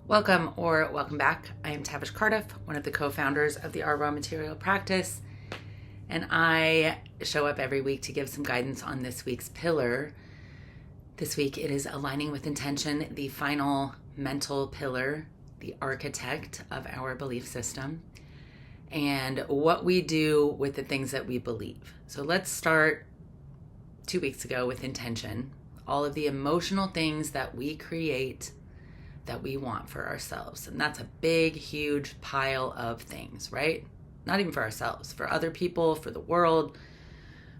Welcome or welcome back. I am Tavish Cardiff, one of the co-founders of the Our Raw Material Practice, and I show up every week to give some guidance on this week's pillar. This week it is aligning with intention, the final mental pillar, the architect of our belief system, and what we do with the things that we believe. So let's start 2 weeks ago with intention. All of the emotional things that we create that we want for ourselves. And that's a big, huge pile of things, right? Not even for ourselves, for other people, for the world,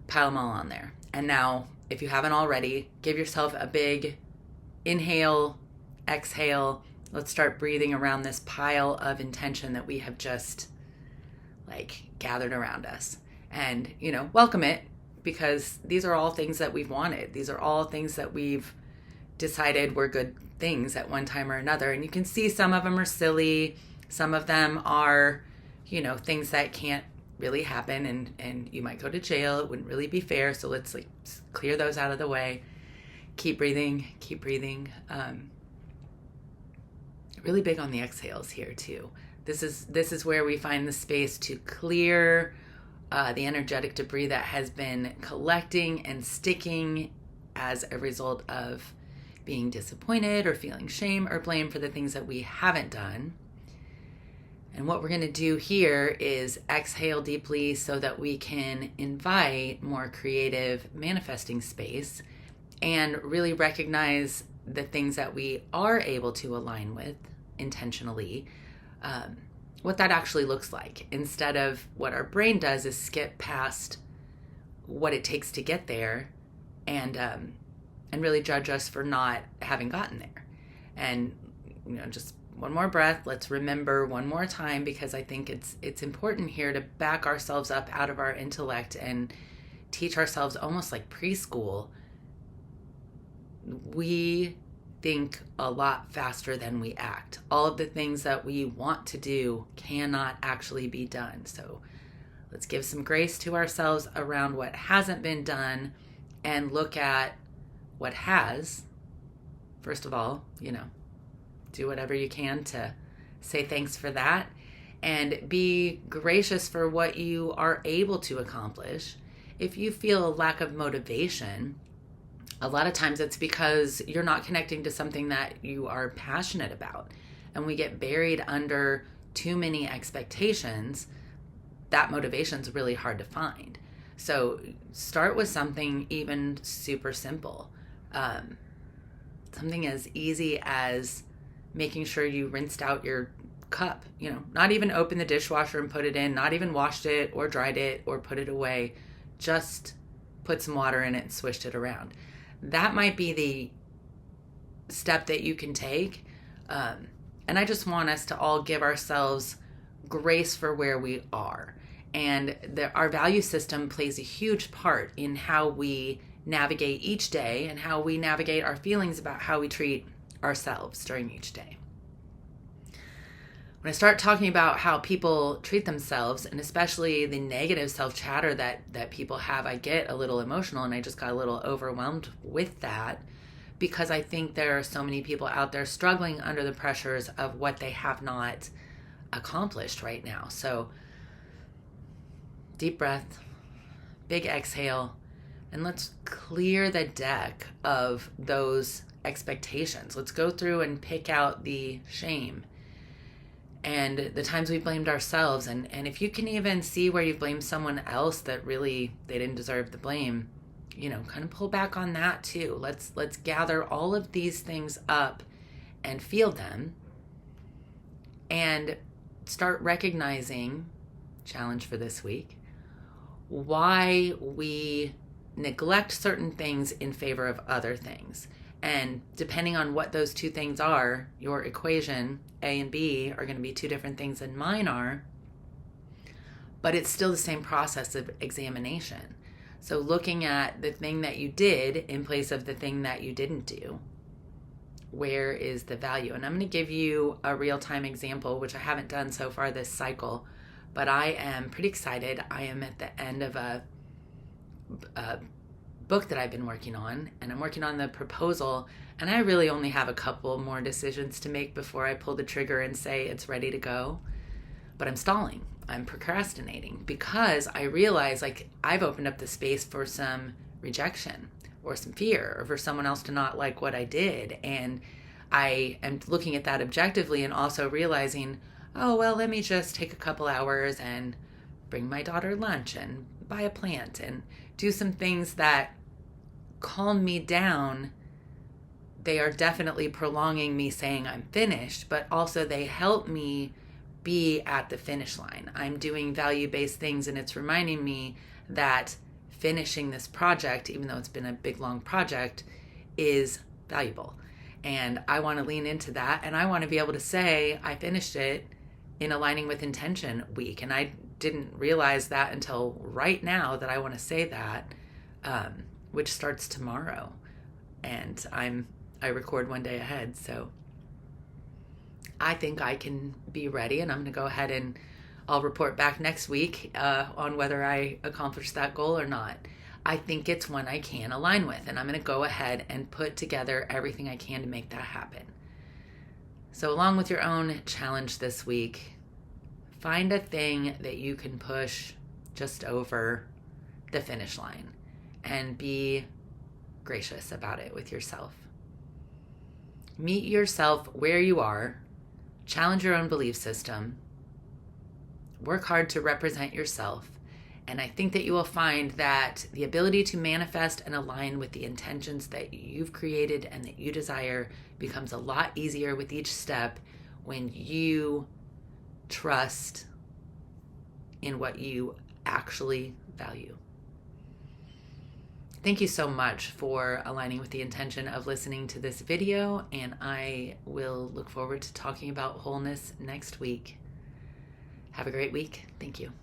pile them all on there. And now, if you haven't already, give yourself a big inhale, exhale. Let's start breathing around this pile of intention that we have just gathered around us. And, welcome it, because these are all things that we've wanted. These are all things that we've decided were good things at one time or another. And you can see some of them are silly. Some of them are, things that can't really happen and you might go to jail. It wouldn't really be fair. So let's clear those out of the way. Keep breathing. Really big on the exhales here too. This is where we find the space to clear the energetic debris that has been collecting and sticking as a result of being disappointed or feeling shame or blame for the things that we haven't done. And what we're going to do here is exhale deeply so that we can invite more creative manifesting space and really recognize the things that we are able to align with intentionally, what that actually looks like, instead of what our brain does is skip past what it takes to get there and really judge us for not having gotten there. And just one more breath. Let's remember one more time, because I think it's important here to back ourselves up out of our intellect and teach ourselves almost like preschool. We think a lot faster than we act. All of the things that we want to do cannot actually be done. So let's give some grace to ourselves around what hasn't been done and look at what has. First of all, do whatever you can to say thanks for that and be gracious for what you are able to accomplish. If you feel a lack of motivation, a lot of times it's because you're not connecting to something that you are passionate about. And we get buried under too many expectations. That motivation is really hard to find. So start with something even super simple. Something as easy as making sure you rinsed out your cup, not even open the dishwasher and put it in, not even washed it or dried it or put it away, just put some water in it and swished it around. That might be the step that you can take. And I just want us to all give ourselves grace for where we are. And our value system plays a huge part in how we navigate each day and how we navigate our feelings about how we treat ourselves during each day. When I start talking about how people treat themselves, and especially the negative self-chatter that people have, I get a little emotional, and I just got a little overwhelmed with that, because I think there are so many people out there struggling under the pressures of what they have not accomplished right now. So deep breath, big exhale, and let's clear the deck of those expectations. Let's go through and pick out the shame and the times we blamed ourselves. And if you can even see where you've blamed someone else that really they didn't deserve the blame, kind of pull back on that too. Let's gather all of these things up and feel them and start recognizing, challenge for this week, why we neglect certain things in favor of other things. And depending on what those two things are, your equation, A and B, are going to be two different things than mine are, but it's still the same process of examination. So looking at the thing that you did in place of the thing that you didn't do, where is the value? And I'm going to give you a real-time example, which I haven't done so far this cycle, but I am pretty excited. I am at the end of a book that I've been working on, and I'm working on the proposal, and I really only have a couple more decisions to make before I pull the trigger and say it's ready to go. But I'm stalling. I'm procrastinating because I realize like I've opened up the space for some rejection or some fear or for someone else to not like what I did. And I am looking at that objectively and also realizing, oh, well, let me just take a couple hours and bring my daughter lunch and buy a plant and do some things that calm me down. They are definitely prolonging me saying I'm finished, but also they help me be at the finish line. I'm doing value-based things, and it's reminding me that finishing this project, even though it's been a big, long project, is valuable. And I want to lean into that, and I want to be able to say I finished it in Aligning with Intention week. And I didn't realize that until right now that I want to say that, which starts tomorrow. And I record one day ahead, so I think I can be ready, and I'm going to go ahead and I'll report back next week on whether I accomplished that goal or not. I think it's one I can align with, and I'm going to go ahead and put together everything I can to make that happen. So along with your own challenge this week, find a thing that you can push just over the finish line and be gracious about it with yourself. Meet yourself where you are. Challenge your own belief system. Work hard to represent yourself. And I think that you will find that the ability to manifest and align with the intentions that you've created and that you desire becomes a lot easier with each step when you trust in what you actually value. Thank you so much for aligning with the intention of listening to this video, and I will look forward to talking about wholeness next week. Have a great week. Thank you.